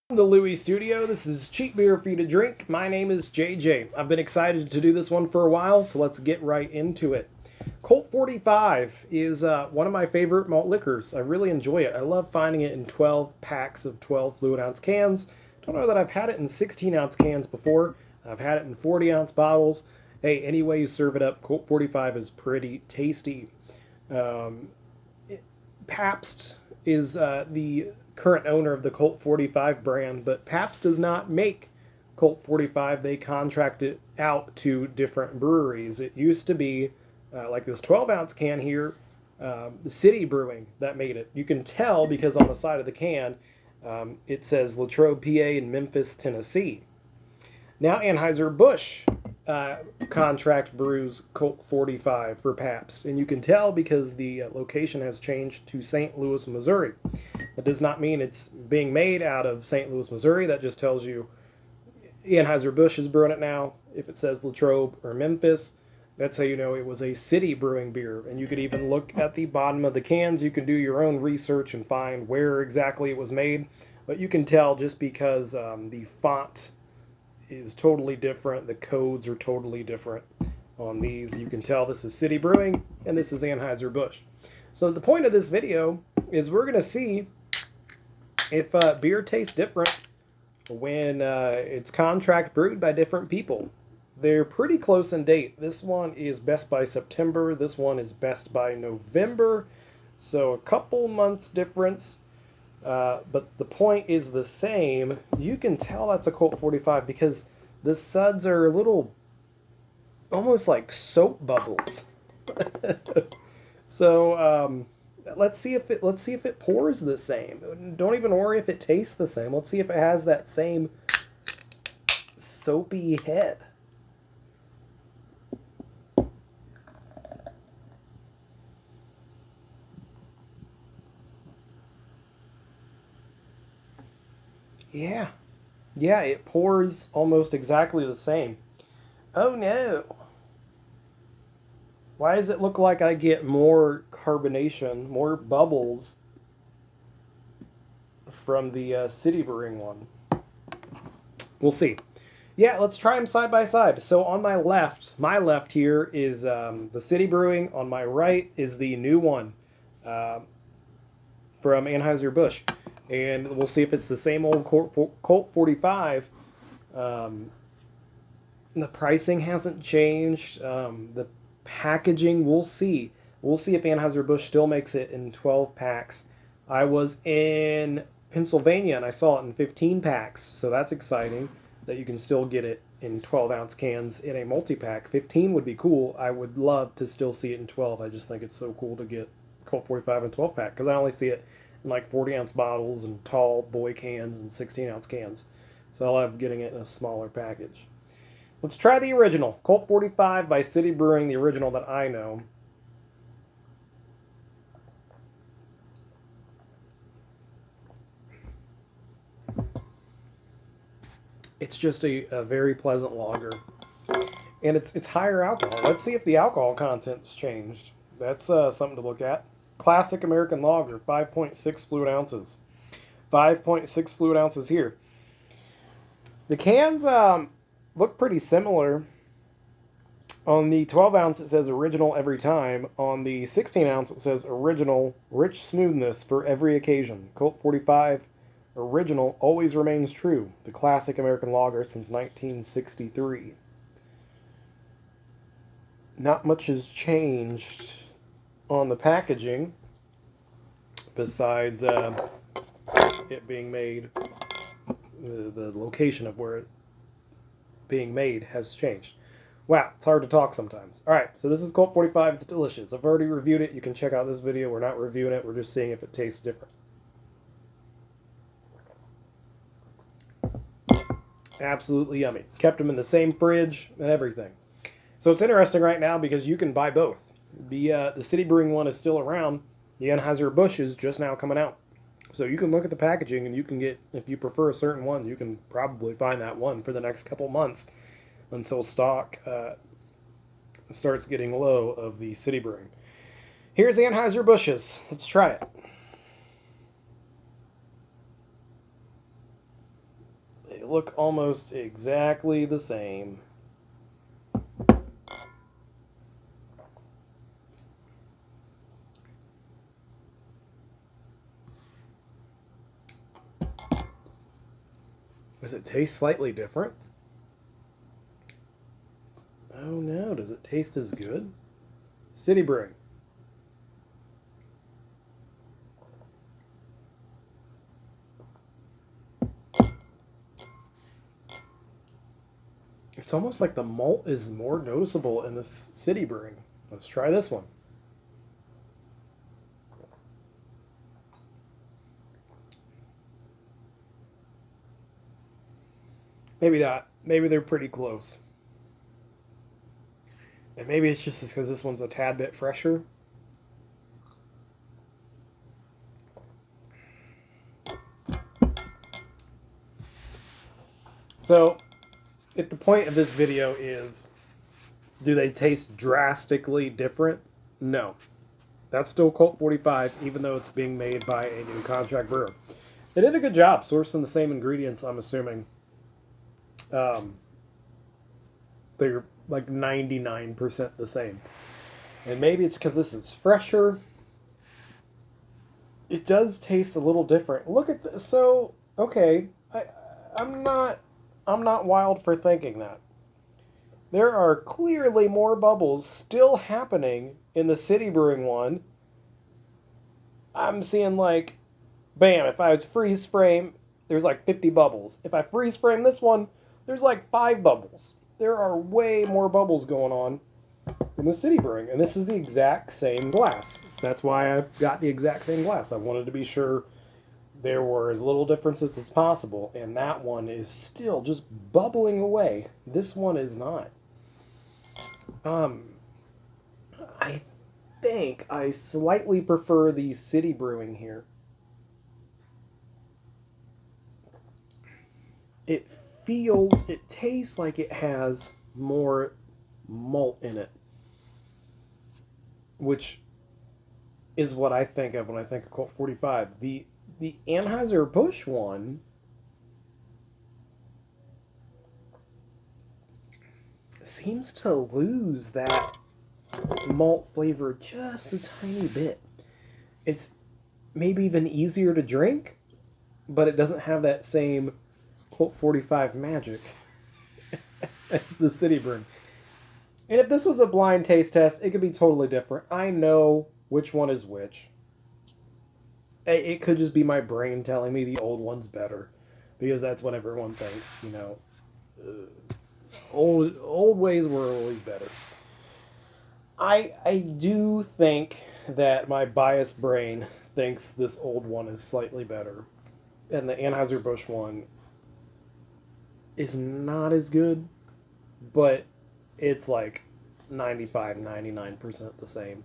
The Louis Studio. This is cheap beer for you to drink. My name is JJ. I've been excited to do this one for a while, so let's get right into it. Colt 45 is one of my favorite malt liquors. I really enjoy it. I love finding it in 12 packs of 12 fluid ounce cans. Don't know that I've had it in 16-ounce cans before. I've had it in 40-ounce bottles. Hey, any way you serve it up, Colt 45 is pretty tasty. Um, Pabst is the current owner of the Colt 45 brand, but Pabst does not make Colt 45. They contract it out to different breweries. It used to be like this 12-ounce can here, City Brewing that made it. You can tell because on the side of the can it says Latrobe, PA, and Memphis, Tennessee. Now Anheuser-Busch contract brews Colt 45 for Pabst, and you can tell because the location has changed to St. Louis, Missouri. That does not mean it's being made out of St. Louis, Missouri. That just tells you Anheuser-Busch is brewing it now. If it says Latrobe or Memphis, that's how you know it was a city brewing beer. And you could even look at the bottom of the cans. You can do your own research and find where exactly it was made. But you can tell just because the font is totally different. The codes are totally different on these. You can tell this is City Brewing and this is Anheuser-Busch. So the point of this video is we're going to see if beer tastes different when it's contract brewed by different people. They're pretty close in date. This one is best by September. This one is best by November. So a couple months difference. But the point is the same. You can tell that's a Colt 45 because the suds are a little almost like soap bubbles. So let's see if it pours the same. Don't even worry if it tastes the same. Let's see if it has that same soapy head. Yeah. Yeah, it pours almost exactly the same. Oh no. Why does it look like I get more carbonation, more bubbles from the City Brewing one? We'll see. Yeah, let's try them side by side. So on my left here is the City Brewing. On my right is the new one uh, from Anheuser-Busch. And we'll see if it's the same old Colt 45. Um, the pricing hasn't changed. The packaging, we'll see. We'll see if Anheuser-Busch still makes it in 12 packs. I was in Pennsylvania and I saw it in 15 packs, so that's exciting that you can still get it in 12-ounce cans in a multi-pack. 15 would be cool. I would love to still see it in 12. I just think it's so cool to get Colt 45 in 12 pack because I only see it in like 40-ounce bottles and tall boy cans and 16-ounce cans. So I love getting it in a smaller package. Let's try the original. Colt 45 by City Brewing, the original that I know. It's just a very pleasant lager. And it's higher alcohol. Let's see if the alcohol content's changed. That's something to look at. Classic American lager, 5.6 fluid ounces. 5.6 fluid ounces here. The cans look pretty similar. On the 12 ounce, it says original every time. On the 16 ounce, it says original, rich smoothness for every occasion. Colt 45 original always remains true. The classic American lager since 1963. Not much has changed on the packaging besides it being made. The location of where it being made has changed. Wow, it's hard to talk sometimes. All right, so this is Colt 45. It's delicious. I've already reviewed it. You can check out this video. We're not reviewing it. We're just seeing if it tastes different. Absolutely yummy. Kept them in the same fridge and everything. So it's interesting right now because you can buy both. The City Brewing one is still around. The Anheuser-Busch is just now coming out. So you can look at the packaging and you can get, if you prefer a certain one, you can probably find that one for the next couple months until stock starts getting low of the City Brewing. Here's Anheuser-Busch's. Let's try it. look almost exactly the same. Does it taste slightly different? Oh no, does it taste as good? City Brewing. It's almost like the malt is more noticeable in this City Brewing. Let's try this one. Maybe not. Maybe they're pretty close. And maybe it's just because this one's a tad bit fresher. So, if the point of this video is, do they taste drastically different? No. That's still Colt 45, even though it's being made by a new contract brewer. They did a good job sourcing the same ingredients, I'm assuming. They're like 99% the same. And maybe it's because this is fresher. It does taste a little different. Look at this. So, okay, I'm not wild for thinking that. There are clearly more bubbles still happening in the City Brewing one. I'm seeing like, bam, if I freeze frame, there's like 50 bubbles. If I freeze frame this one, there's like 5 bubbles. There are way more bubbles going on in the City Brewing, and this is the exact same glass. So that's why I got the exact same glass. I wanted to be sure there were as little differences as possible, and that one is still just bubbling away. This one is not. I think I slightly prefer the City Brewing here. It tastes like it has more malt in it, which is what I think of when I think of Colt 45. The Anheuser-Busch one seems to lose that malt flavor just a tiny bit. It's maybe even easier to drink, but it doesn't have that same Colt 45 magic as the City Brewing. And if this was a blind taste test, it could be totally different. I know which one is which. It could just be my brain telling me the old one's better, because that's what everyone thinks. You know, old ways were always better. I do think that my biased brain thinks this old one is slightly better, and the Anheuser-Busch one is not as good, but it's like 95-99% the same.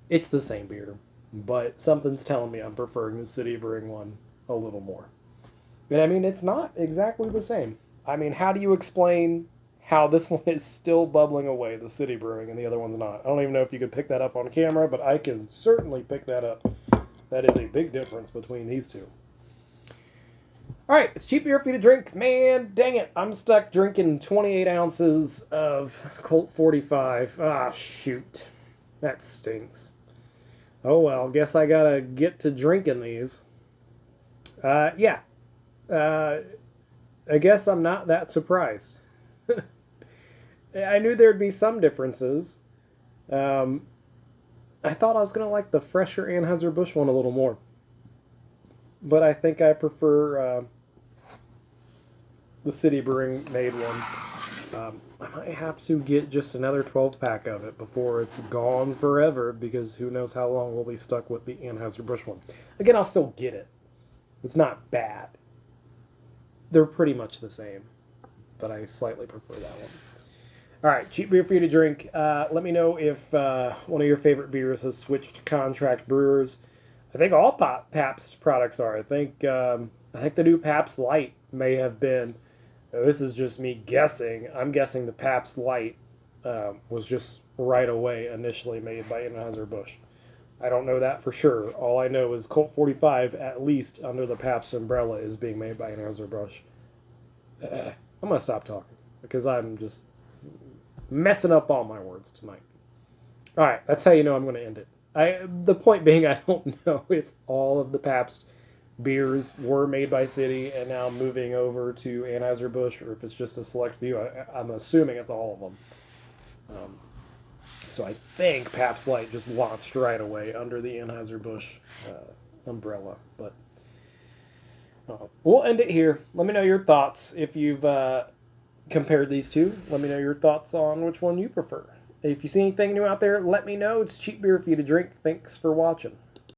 It's the same beer, but something's telling me I'm preferring the City Brewing one a little more. And I mean, it's not exactly the same. I mean, how do you explain how this one is still bubbling away, the City Brewing, and the other one's not? I don't even know if you could pick that up on camera, but I can certainly pick that up. That is a big difference between these two. All right, it's cheap beer for you to drink. Man, dang it. I'm stuck drinking 28 ounces of Colt 45. Ah, shoot. That stinks. Oh, well, guess I gotta get to drinking these. Yeah. I guess I'm not that surprised. I knew there'd be some differences. I thought I was gonna like the fresher Anheuser-Busch one a little more. But I think I prefer the City Brewing made one. I might have to get just another 12-pack of it before it's gone forever, because who knows how long we'll be stuck with the Anheuser-Busch one. Again, I'll still get it. It's not bad. They're pretty much the same, but I slightly prefer that one. All right, cheap beer for you to drink. Let me know if one of your favorite beers has switched to contract brewers. I think all Pabst products are. I think the new Pabst Light may have been. This is just me guessing. I'm guessing the Pabst Light was just right away initially made by Anheuser-Busch. I don't know that for sure. All I know is Colt 45, at least under the Pabst umbrella, is being made by Anheuser-Busch. I'm going to stop talking because I'm just messing up all my words tonight. All right, that's how you know I'm going to end it. The point being, I don't know if all of the Pabst beers were made by City and now moving over to Anheuser-Busch, or if it's just a select few. I'm assuming it's all of them. So I think Pabst Light just launched right away under the Anheuser-Busch umbrella. But we'll end it here. Let me know your thoughts if you've compared these two. Let me know your thoughts on which one you prefer. If you see anything new out there, let me know. It's cheap beer for you to drink. Thanks for watching.